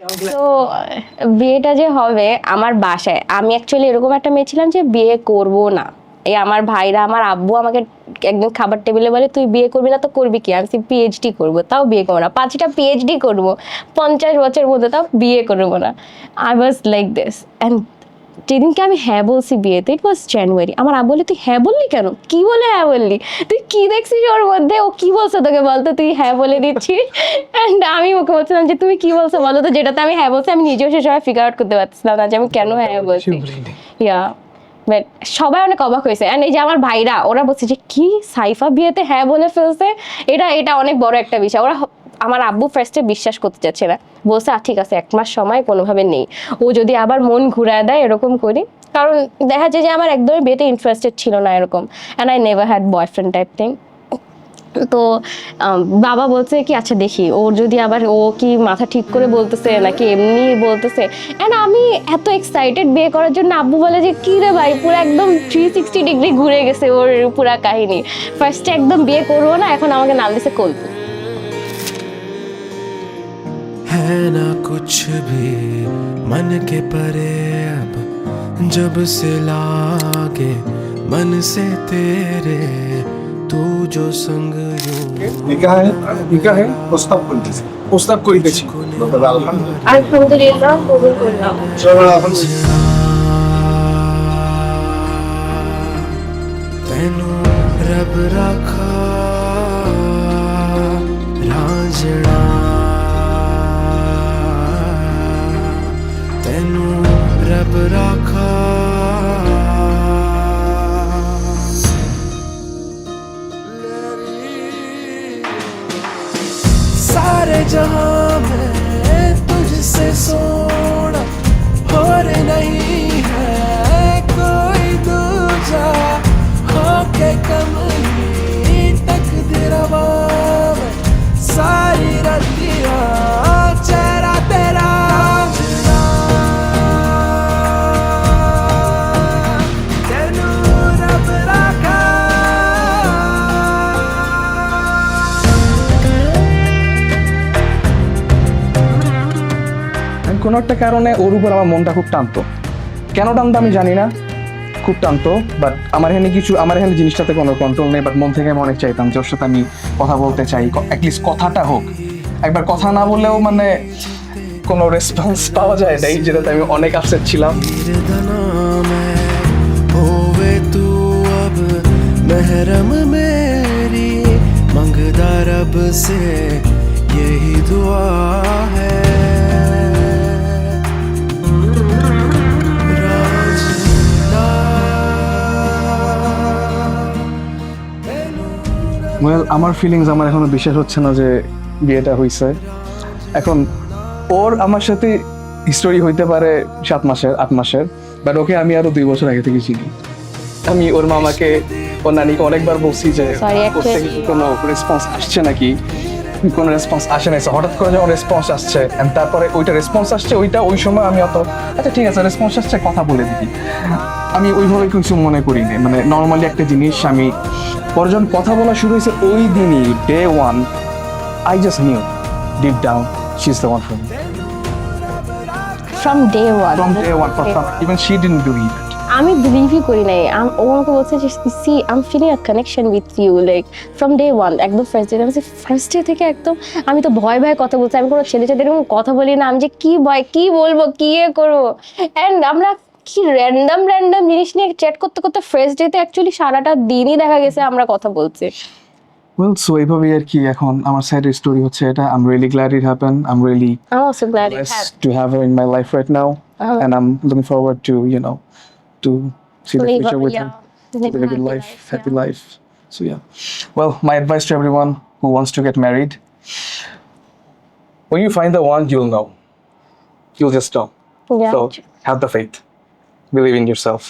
তো বিয়েটা যে হবে আমার বাসায়, আমি অ্যাকচুয়ালি এরকম একটা মেয়ে ছিলাম যে বিয়ে করব না। এই আমার ভাইরা, আমার আব্বু আমাকে একদিন খাবার টেবিলে বলে তুই বিয়ে করবি না তো করবি কি, আমি পিএইচডি করবো, তাও বিয়ে করবো না, 5টা পিএইচডি করবো 50 বছর মধ্যে, তাও বিয়ে করবো না। I was like this. And যেদিনকে আমি হ্যাঁ বলছি বিয়েতে, ইট ওয়াজ জানুয়ারি, আমার আব্বু বলে তুই হ্যাঁ বললি কেন, কি বলে হ্যাঁ বললি, তুই কি দেখছিস ওর মধ্যে, ও কি বলছে তোকে বলতো, তুই হ্যাঁ বলে দিচ্ছিস। অ্যান্ড আমি ওকে বলছিলাম যে তুমি কি বলছো বলো তো, যেটাতে আমি হ্যাঁ বলছি আমি নিজেও সে সময় ফিগার আউট করতে পারছিলাম না যে আমি কেন হ্যাঁ বলছি। ইয়া, বাট সবাই অনেক অবাক হয়েছে। অ্যান্ড এই যে আমার ভাইরা, ওরা বলছে যে কি সাইফা বিয়েতে হ্যাঁ বলে ফেলছে, এটা অনেক বড় একটা বিষয়। ওরা, আমার আব্বু ফার্স্টে বিশ্বাস করতে চাচ্ছে না, বলছে ঠিক আছে 1 মাস সময় কোনোভাবে নেই, ও যদি আবার মন ঘুরায় দেয় এরকম করি। কারণ দেখা যায় যে আমার একদমই বিয়েতে ইন্টারেস্টেড ছিল না এরকম, and I never had boyfriend type thing. তো বাবা বলছে কি আচ্ছা দেখি ওর যদি আবার, ও কি মাথা ঠিক করে বলতেছে নাকি এমনি বলতেছে। অ্যান্ড আমি এত এক্সাইটেড বিয়ে করার জন্য, আব্বু বলে যে কি রে ভাই পুরো একদম 360 ডিগ্রি ঘুরে গেছে ওর পুরা কাহিনী, ফার্স্টে একদম বিয়ে করবো না, এখন আমাকে নাম দিছে কল্পু। है ना कुछ भी मन के परे अब, जब से लागे मन से तेरे, तू जो संग यूं নিকাহে প্রস্তাব করিতেছি তবে আলহামদুলিল্লাহ আলহামদুলিল্লাহ কবুল করলাম। तेनू रब रखा रांझणा, तेनू रब रखा। सारे जहां में तुझसे सोना और नहीं है कोई दूजा, होके कमली तकदीरवा में सारी रतियां चेहरा तेरा जुड़ा, तेनू रब रखा। কোনো একটা কারণে ওর উপর আমার মনটা খুব টানতো, কেন টানতো আমি জানি না, খুব টানতো। বাট আমার এখানে জিনিসটাতে কোনো কন্ট্রোল নেই, বাট মন থেকে আমি অনেক চাইতাম যে ওর সাথে আমি কথা বলতে চাই, অ্যাটলিস্ট কথাটা হোক। একবার কথা না বললেও মানে কোনো রেসপন্স পাওয়া যায় নাই, যেটাতে আমি অনেক আপসেট ছিলাম। गिरदना में होवे तू अब महरम मेरी, मंगदा रब से यही दुआ है। ওয়েল, আমার ফিলিংস আমার এখনো বিশ্বাস হচ্ছে না যে বিয়েটা হয়েছে। এখন ওর আমার সাথে হিস্টোরি হইতে পারে 7 মাসের 8 মাসের, বাট ওকে আমি আরো 2 বছর আগে থেকে চিনি। আমি ওর মামাকে, ওর নানিকে অনেকবার বলছি যে ওর থেকে কোনো রেসপন্স আসছে নাকি, কোনো রেসপন্স আসে না। হঠাৎ করে যখন রেসপন্স আসছে, and তারপরে ওইটা রেসপন্স আসছে, ওই সময় আমি অত আচ্ছা ঠিক আছে রেসপন্স আসছে কথা বলে দিই, আমি ওইভাবে কিছু মনে করি না। মানে নর্মালি একটা জিনিস, আমি পরে যখন কথা বলা শুরু হয়েছে ওই দিনই day 1 I just knew deep down she's the one for me. From day one, Even she didn't believe it. আমি বিলিভই করি নাই। ও আমাকে বলছে যে see I am feeling a connection with you, like from day 1, একদম ফার্স্ট ডে থেকে একদম। আমি তো ভয় কথা বলছি, আমি কোনো ছেলের সাথে এরকম কথা বলি না, আমি যে কি ভয়, কি বলবো, কি করবো। অ্যান্ড আমরা কি র্যান্ডম জিনিস নিয়ে চ্যাট করতে করতে ফার্স্ট ডেতে অ্যাকচুয়ালি সারাটা দিনই দেখা গেছে আমরা কথা বলছি। Well, so এইভাবেই আর কি এখন আমার সাইডের স্টোরি হচ্ছে এটা। I'm really glad it happened. I'm really I'm also glad it blessed happened. to have her in my life right now, and I'm looking forward to to see the Live future with her. Live a good life, happy life. So yeah. Well, my advice to everyone who wants to get married: when you find the one, you'll know. You'll just know. Yeah. So have the faith. Believe in yourself.